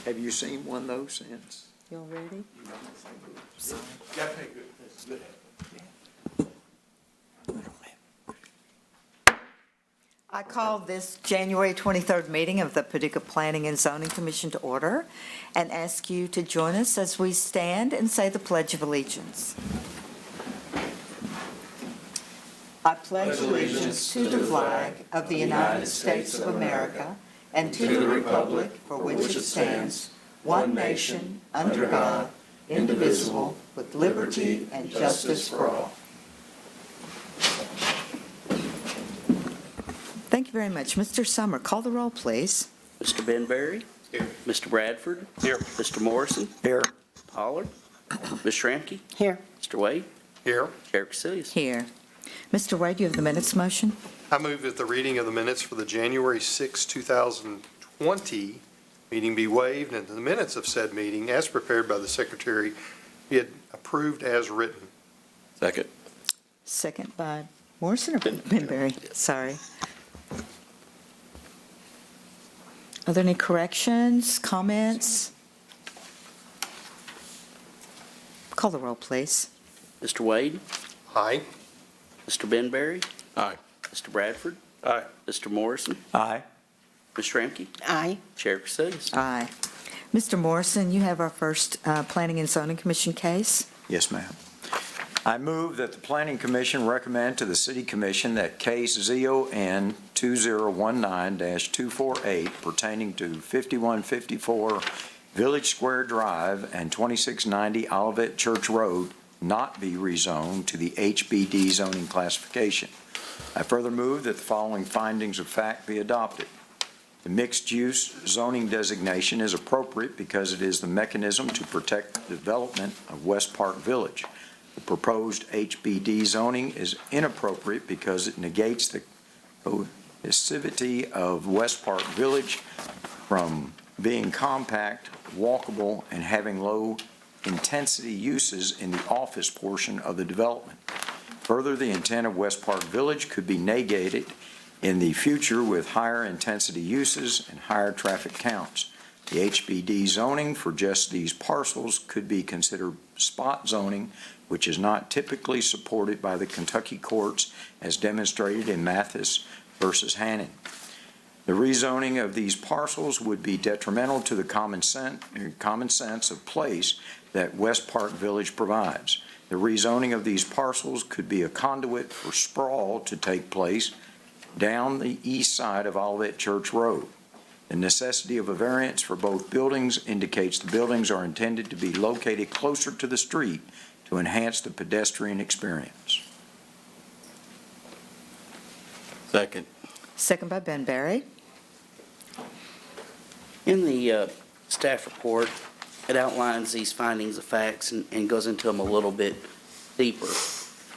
Have you seen one though since? Y'all ready? I call this January 23rd meeting of the Paducah Planning and Zoning Commission to order and ask you to join us as we stand and say the Pledge of Allegiance. I pledge allegiance to the flag of the United States of America and to the republic for which it stands, one nation, under God, indivisible, with liberty and justice for all. Thank you very much. Mr. Summer, call the roll, please. Mr. Benberry? Here. Mr. Bradford? Here. Mr. Morrison? Here. Pollard? Ms. Shramky? Here. Mr. Wade? Here. Chair Casillas? Here. Mr. Wade, you have the minutes motion? I move that the reading of the minutes for the January 6, 2020 meeting be waived and the minutes of said meeting, as prepared by the secretary, be approved as written. Second. Second by Morrison or Benberry? Sorry. Are there any corrections, comments? Call the roll, please. Mr. Wade? Aye. Mr. Benberry? Aye. Mr. Bradford? Aye. Mr. Morrison? Aye. Ms. Shramky? Aye. Chair Casillas? Aye. Mr. Morrison, you have our first Planning and Zoning Commission case. Yes, ma'am. I move that the Planning Commission recommend to the City Commission that case ZON 2019-248 pertaining to 5154 Village Square Drive and 2690 Olivet Church Road not be rezoned to the HBD zoning classification. I further move that the following findings of fact be adopted. The mixed-use zoning designation is appropriate because it is the mechanism to protect the development of West Park Village. The proposed HBD zoning is inappropriate because it negates the cohesivity of West Park Village from being compact, walkable, and having low-intensity uses in the office portion of the development. Further, the intent of West Park Village could be negated in the future with higher intensity uses and higher traffic counts. The HBD zoning for just these parcels could be considered spot zoning, which is not typically supported by the Kentucky courts as demonstrated in Mathis versus Hannon. The rezoning of these parcels would be detrimental to the common sense of place that West Park Village provides. The rezoning of these parcels could be a conduit for sprawl to take place down the east side of Olivet Church Road. The necessity of a variance for both buildings indicates the buildings are intended to be located closer to the street to enhance the pedestrian experience. Second. Second by Benberry. In the staff report, it outlines these findings of facts and goes into them a little bit deeper.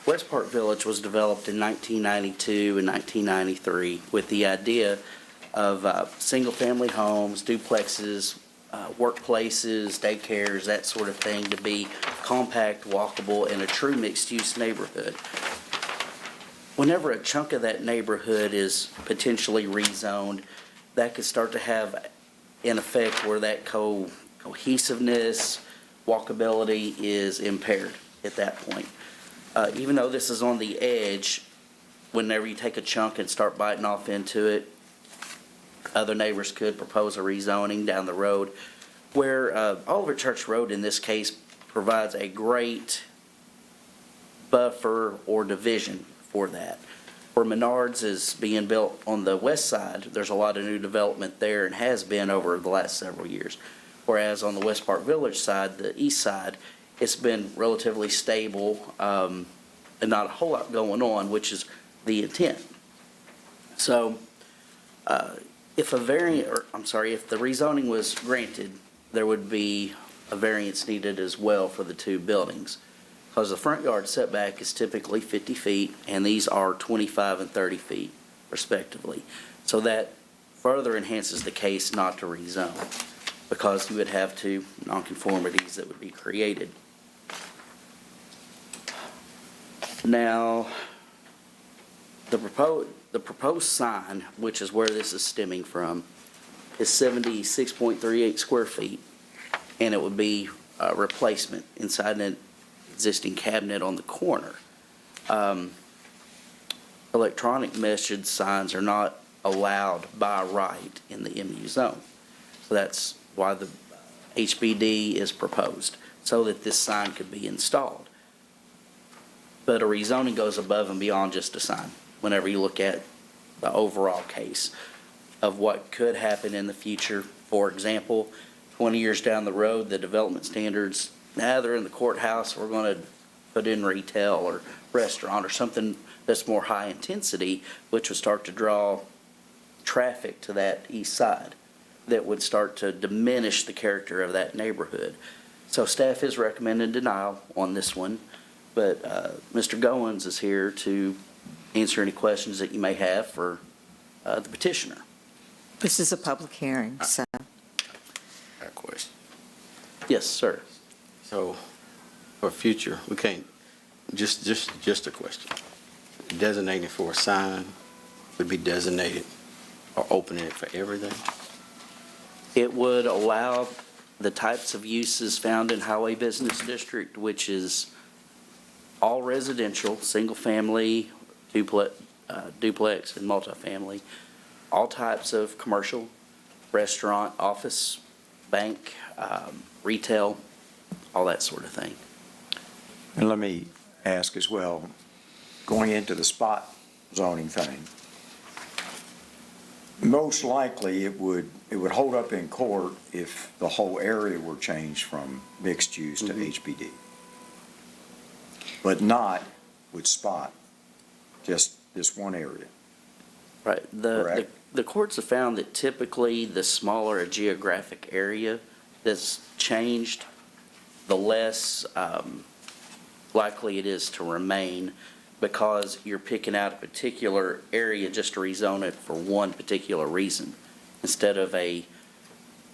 West Park Village was developed in 1992 and 1993 with the idea of single-family homes, duplexes, workplaces, daycares, that sort of thing, to be compact, walkable, and a true mixed-use neighborhood. Whenever a chunk of that neighborhood is potentially rezoned, that could start to have an effect where that cohesiveness, walkability is impaired at that point. Even though this is on the edge, whenever you take a chunk and start biting off into it, other neighbors could propose a rezoning down the road, where Olivet Church Road in this case provides a great buffer or division for that. Where Menards is being built on the west side, there's a lot of new development there and has been over the last several years. Whereas on the West Park Village side, the east side, it's been relatively stable and not a whole lot going on, which is the intent. So if the rezoning was granted, there would be a variance needed as well for the two buildings, because the front yard setback is typically 50 feet, and these are 25 and 30 feet respectively. So that further enhances the case not to rezone, because you would have two nonconformities that would be created. Now, the proposed sign, which is where this is stemming from, is 76.38 square feet, and it would be a replacement inside an existing cabinet on the corner. Electronic message signs are not allowed by right in the MU zone. So that's why the HBD is proposed, so that this sign could be installed. But a rezoning goes above and beyond just a sign, whenever you look at the overall case of what could happen in the future. For example, 20 years down the road, the development standards, they're in the courthouse, we're going to put in retail or restaurant or something that's more high intensity, which would start to draw traffic to that east side, that would start to diminish the character of that neighborhood. So staff is recommending denial on this one, but Mr. Goins is here to answer any questions that you may have for the petitioner. This is a public hearing, so. I got a question. Yes, sir. So, for future, we can't, just a question. Designating for a sign would be designated or opening it for everything? It would allow the types of uses found in Highway Business District, which is all residential, single-family, duplex, and multifamily, all types of commercial, restaurant, office, bank, retail, all that sort of thing. And let me ask as well, going into the spot zoning thing, most likely it would hold up in court if the whole area were changed from mixed use to HBD. But not with spot, just this one area. Right. Correct. The courts have found that typically the smaller a geographic area that's changed, the less likely it is to remain, because you're picking out a particular area just to rezone it for one particular reason, instead of a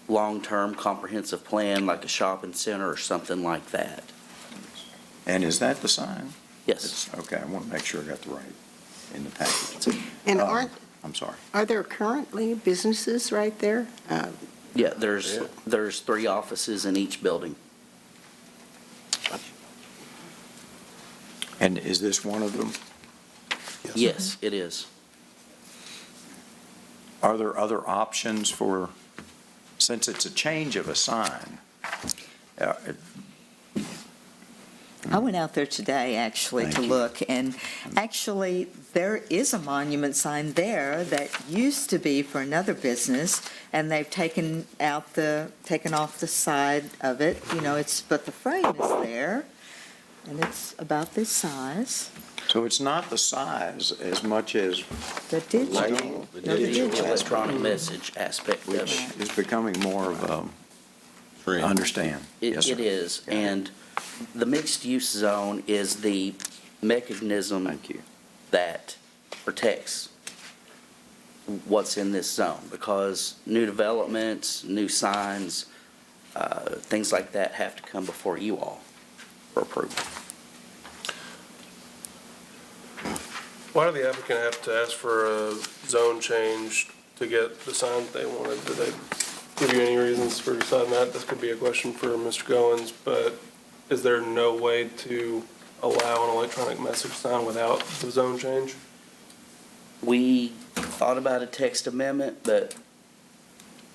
long-term comprehensive plan like a shopping center or something like that. And is that the sign? Yes. Okay, I want to make sure I got the right in the package. And I'm sorry. are there currently businesses right there? Yeah, there's 3 offices in each building. And is this one of them? Yes, it is. Are there other options for, since it's a change of a sign? I went out there today, actually, Thank to you. look, and actually, there is a monument sign there that used to be for another business, and they've taken off the side of it, but the frame is there, and it's about this size. So it's not the size as much as The digital. The No, the digital digital. Electronic message aspect of which it. is becoming more of a, Trend. understand. Yes, sir. It is, and the mixed-use zone is the mechanism Thank you. that protects what's in this zone, because new developments, new signs, things like that have to come before you all for approval. Why did the applicant have to ask for a zone change to get the sign that they wanted? Did they give you any reasons for deciding that? This could be a question for Mr. Goins, but is there no way to allow an electronic message sign without the zone change? We thought about a text amendment, but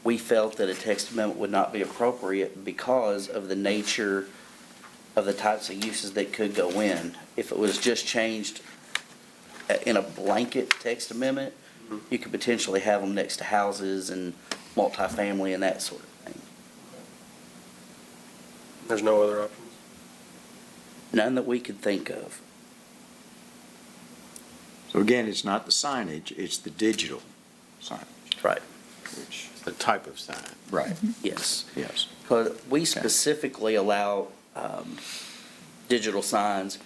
we felt that a text amendment would not be appropriate because of the nature of the types of uses that could go in. If it was just changed in a blanket text amendment, you could potentially have them next to houses and multifamily and that sort of thing. There's no other options? None that we could think of. So again, it's not the signage, it's the digital signage. Right. Which, The type of sign. right, Yes. yes. Because we specifically allow digital signs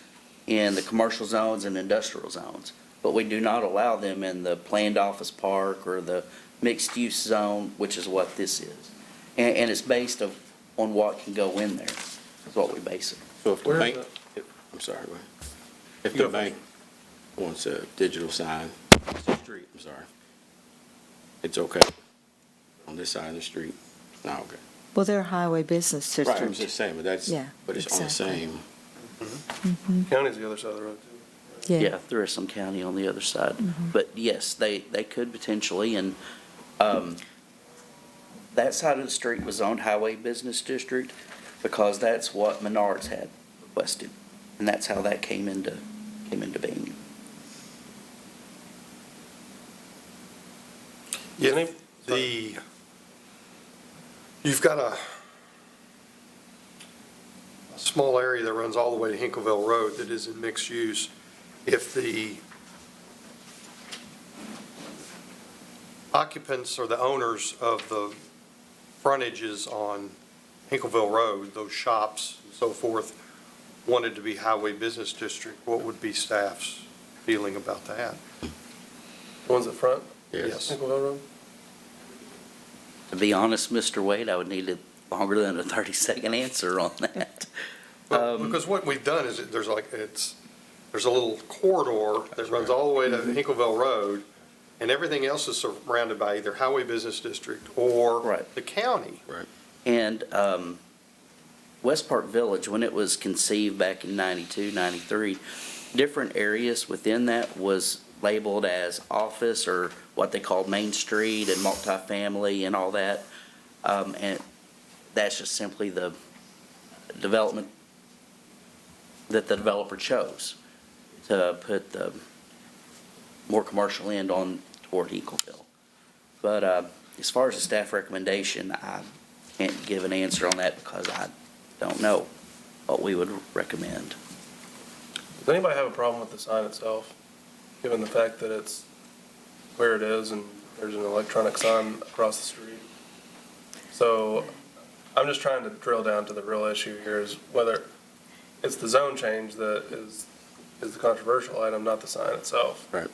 in the commercial zones and industrial zones, but we do not allow them in the planned office park or the mixed-use zone, which is what this is. And it's based on what can go in there, is what we base it. So if the Where is bank, that? I'm sorry, go ahead. If Go the bank wants a digital sign, it's a street, I'm sorry, it's okay. on this side of the street. No, okay. Well, they're a highway business Right, I'm district. just saying, but that's, Yeah, but it's on the exactly. same. County's the other side of the road, too. Yeah, there is some county on the other side. But yes, they could potentially, and that side of the street was zoned Highway Business District because that's what Menards had requested. And that's how that came into being. Yeah, you've got a small area that runs all the way to Hinkville Road that is in mixed use. If the occupants or the owners of the frontages on Hinkville Road, those shops and so forth, wanted to be highway business district, what would be staff's feeling about that? The ones at front, Yes. Nickel Road? To be honest, Mr. Wade, I would need it longer than a 30-second answer on that. Well, because what we've done is there's a little corridor that runs all the way to Hinkville Road, and everything else is surrounded by either highway business district or Right. the county. Right. And West Park Village, when it was conceived back in 92, 93, different areas within that was labeled as office or what they called Main Street and multifamily and all that. And that's just simply the development that the developer chose to put the more commercial end on toward Eagleville. But as far as the staff recommendation, I can't give an answer on that because I don't know what we would recommend. Does anybody have a problem with the sign itself, given the fact that it's where it is and there's an electronic sign across the street? So I'm just trying to drill down to the real issue here is whether it's the zone change that is the controversial item, not the sign itself. Right.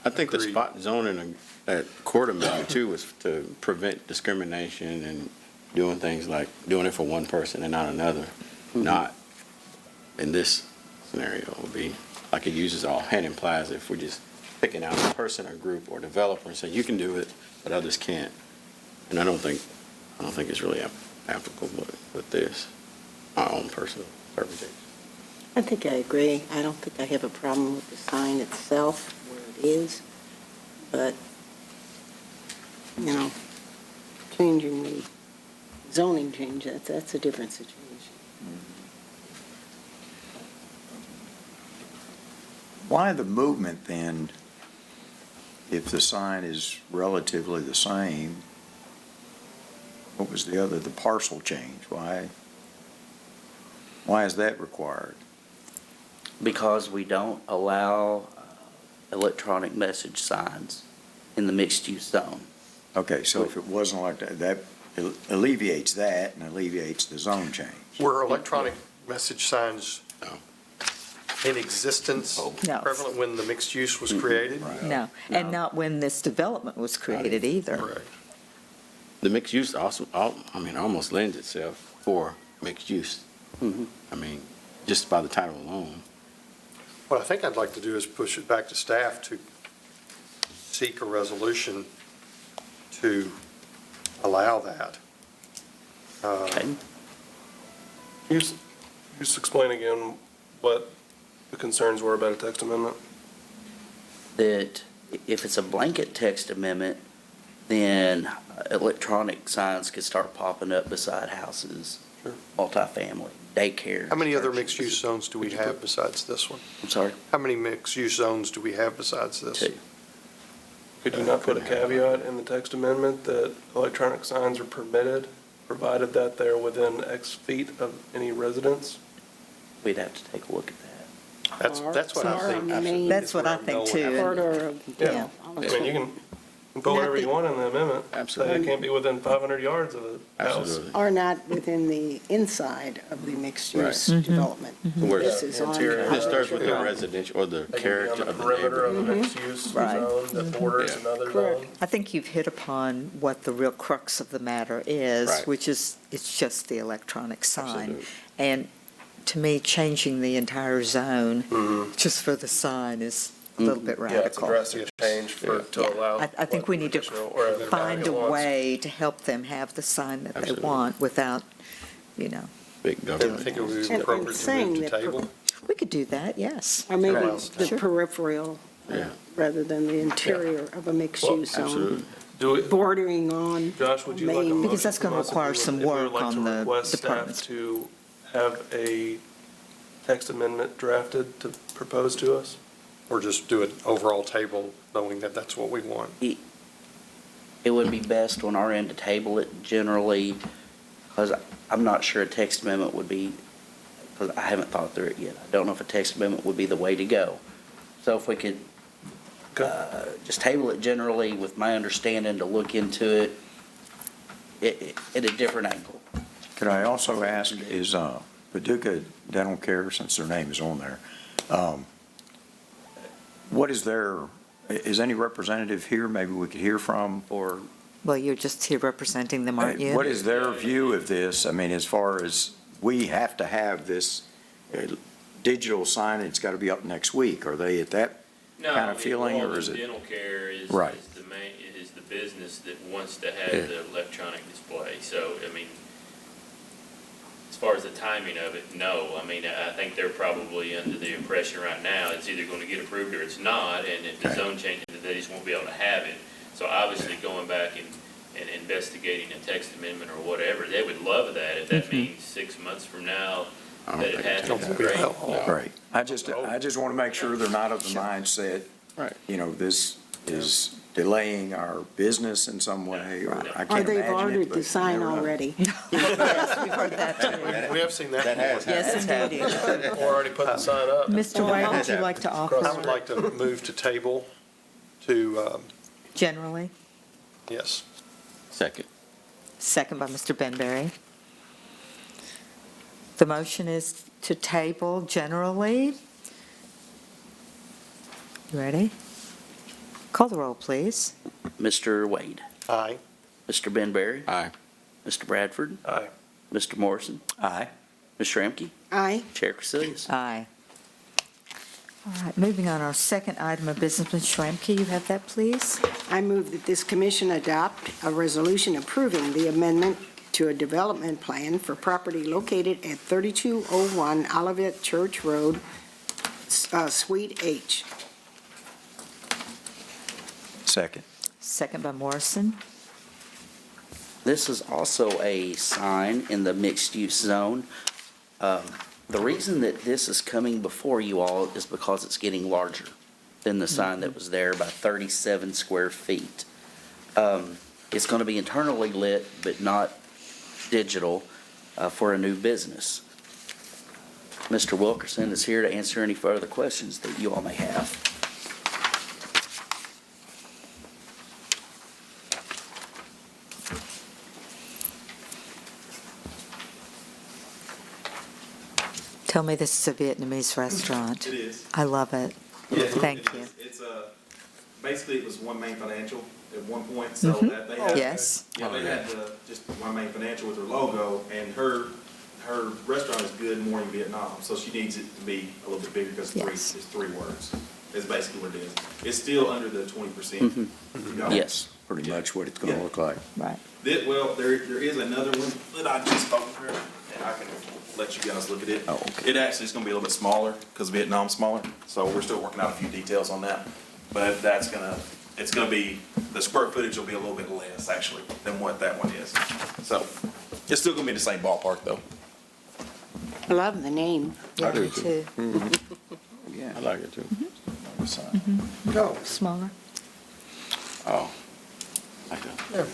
I think the Agreed. spot zoning at Court Amendment too was to prevent discrimination and doing things like doing it for one person and not another. Not in this scenario would be like it uses all hand implies if we're just picking out a person or group or developer and say you can do it, but others can't. And I don't think it's really applicable with this, my own personal interpretation. I think I agree. I don't think I have a problem with the sign itself, where it is, but, changing the zoning change, that's a different situation. Why the movement then, if the sign is relatively the same? What was the other, the parcel change? Why is that required? Because we don't allow electronic message signs in the mixed-use zone. Okay, so if it wasn't like that, that alleviates that and alleviates the zone change. Were electronic message signs No. in existence No. prevalent when the mixed use was created? No, and not when this development was created either. Correct. The mixed use also, almost lends itself for mixed use. I mean, just by the title alone. What I think I'd like to do is push it back to staff to seek a resolution to allow that. Okay? You just explain again what the concerns were about a text amendment? That if it's a blanket text amendment, then electronic signs could start popping up beside houses, Sure. multifamily, daycare. How many other churches. mixed-use zones do we have besides this one? I'm sorry, How many mixed-use zones do we have besides this? 2. Could you not put a caveat in the text amendment that electronic signs are permitted, provided that they're within X feet of any residence? We'd have to take a look at that. That's what I Or think. main That's what I think too. corridor of, Yeah. I mean, you can put whatever you want in the amendment. Say Absolutely. it can't be within 500 yards of the house. Absolutely. Or not within the inside of the mixed-use development. Where This it is on. Interior. starts with the residential or the They can be on character the of the perimeter of neighborhood. the mixed-use Right. zone that borders Yeah. another Correct. zone. I think you've hit upon what the real crux of the matter is, Right. which is, it's just the electronic sign. Absolutely. And to me, changing the entire zone just for the sign is a little bit Yeah, it's a radical. drastic change to Yeah, allow. I think we need to additional- or find a allowing it once. way to help them have the sign that they Absolutely. want without, Big I government. think it would be And appropriate to saying move to that- table. we could do that, yes. Or maybe Sure. the Sure. peripheral, Yeah. rather than the interior of a mixed-use zone, Absolutely. Do we, bordering on Josh, would you like a Main- motion Because that's from gonna us if we require would- some if we would work like on to the request staff departments. to have a text amendment drafted to propose to us? Or just do an overall table, knowing that that's what we want. It would be best on our end to table it generally, because I'm not sure a text amendment would be, because I haven't thought through it yet. I don't know if a text amendment would be the way to go. So if we could just table it generally with my understanding to look into it at a different angle. Could I also ask, is Paducah Dental Care, since their name is on there, what is any representative here maybe we could hear from? Or Well, you're just here representing them, aren't you? What is their view of this? I mean, as far as, we have to have this digital sign, it's got to be up next week. Are they at that No, kind of feeling, or Walden is it? Dental Care is Right. the main, is the business that wants to have Yeah. the electronic display. So, I mean, as far as the timing of it, no. I mean, I think they're probably under the impression right now it's either going to get approved or it's not, and if the Okay. zone changes, they just won't be able to have it. So obviously going back and investigating a text amendment or whatever, they would love that. If that means 6 months from now I don't that it think it's happens, gonna be great. that long. Right. I just want to make sure they're not of the mindset, Right. this is delaying our business in some way, or I Or can't they've imagine it, ordered but the you sign never know. already. Yes, we've heard that too. We have seen that. That has Yes, indeed. Or already put the sign up? Mr. White, would you like to I would offer like to move to table to, generally? yes. Second. Second by Mr. Benberry. The motion is to table generally. You ready? Call the roll, please. Mr. Wade, Aye. Mr. Benberry, Aye. Mr. Bradford, Aye. Mr. Morrison, Aye. Ms. Shramky, Aye. Chair Casillas. Aye. All right, moving on, our second item of business, Ms. Schramke, you have that, please? I move that this commission adopt a resolution approving the amendment to a development plan for property located at 3201 Olivet Church Road, Suite H. Second. Second by Morrison. This is also a sign in the mixed-use zone. The reason that this is coming before you all is because it's getting larger than the sign that was there by 37 square feet. It's going to be internally lit, but not digital, for a new business. Mr. Wilkerson is here to answer any further questions that you all may have. Tell me this is a Vietnamese restaurant. It is. I love it. Yeah, Thank it you. is. It's basically it was One Main Financial at one point, so that they had. Yes. Yeah, they had just One Main Financial with her logo, and her restaurant is Good Morning Vietnam, so she needs it to be a little bit bigger because Yes. it's three words. Is basically what it is. It's still under the 20%. Yes. Pretty much what it's going to Yeah. look like. Right. Well, there is another one that I just spoke with her, and I can let you guys look at it. Oh, okay. It actually is gonna be a little bit smaller, because Vietnam's smaller, so we're still working out a few details on that. But it's gonna be, the square footage will be a little bit less, actually, than what that one is. So, it's still gonna be the same ballpark, though. I love the name. Yeah, do me too. Yeah. I like it too. Go. Smaller. Oh. Like that.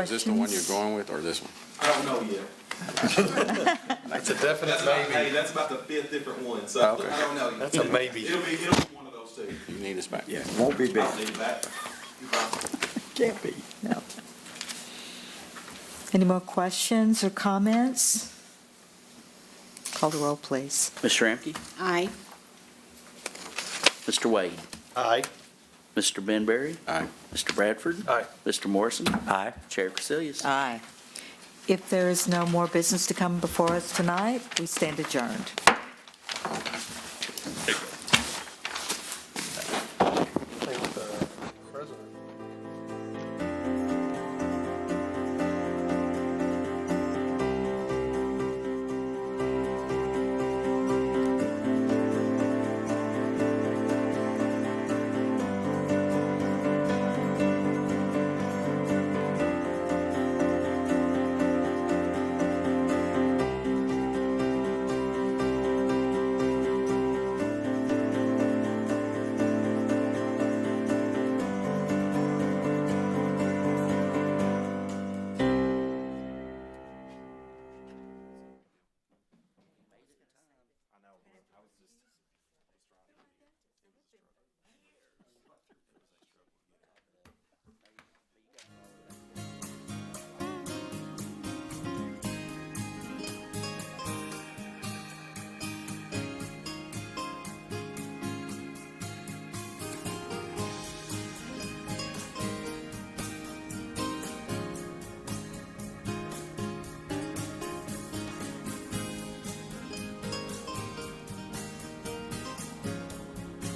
Is this the one you're Questions? going with, or this one? I don't know yet. It's a definite That's about, hey, maybe. that's about the fifth different one, so Okay. I don't know yet. That's a maybe. It'll be one of those two. You need this back? Yeah, it won't be big. I'll leave it back. You fine. Can't be. No. Any more questions or comments? Call the roll, please. Ms. Shramky, Aye. Mr. Wade, Aye. Mr. Benberry, Aye. Mr. Bradford, Aye. Mr. Morrison, Aye. Chair Casillas. Aye. If there is no more business to come before us tonight, we stand adjourned.